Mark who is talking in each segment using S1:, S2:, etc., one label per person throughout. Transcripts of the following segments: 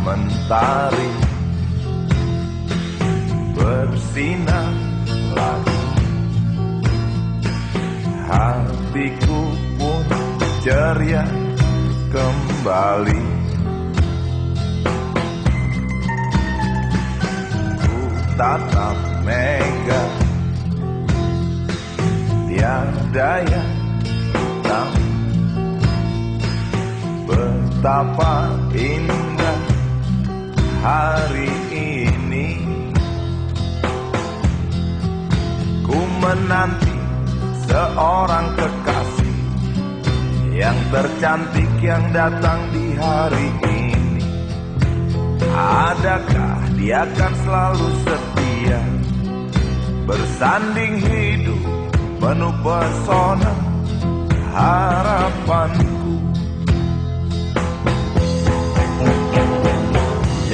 S1: Mentari bersinar lagi, hatiku pun ceria kembali. Ku tatap mega, tiada yang tahu betapa indah hari ini. Ku menanti seorang kekasih yang tercantik yang datang di hari ini. Adakah dia akan selalu setia, bersanding hidup penuh pesona harapanku.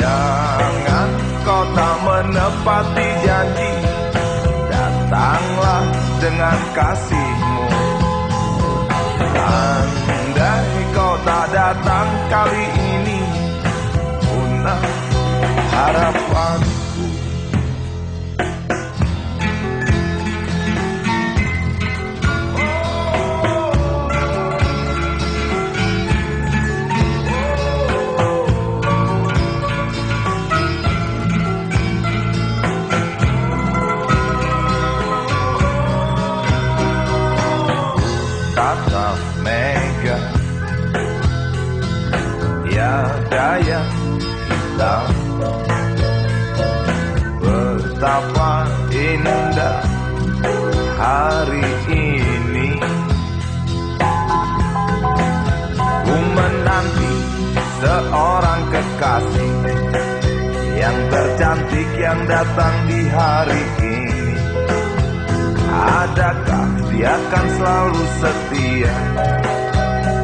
S1: Jangan kau tak menepati janji, datanglah dengan kasihmu. Andai kau tak datang kali ini, punah harapanku. Tatap mega, tiada yang hilang, betapa indah hari ini. Ku menanti seorang kekasih yang tercantik yang datang di hari ini. Adakah dia akan selalu setia,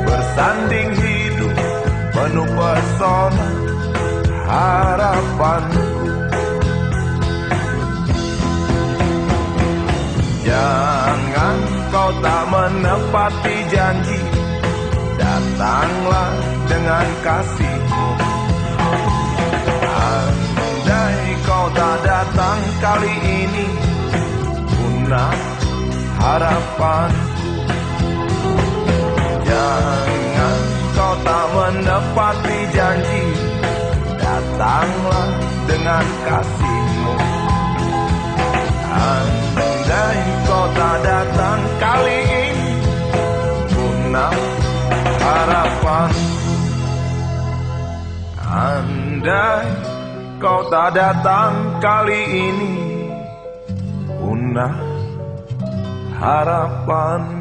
S1: bersanding hidup penuh pesona harapanku. Jangan kau tak menepati janji, datanglah dengan kasihmu. Andai kau tak datang kali ini, punah harapanku. Jangan kau tak menepati janji, datanglah dengan kasihmu. Andai kau tak datang kali ini, punah harapanku. Andai kau tak datang kali ini, punah harapan.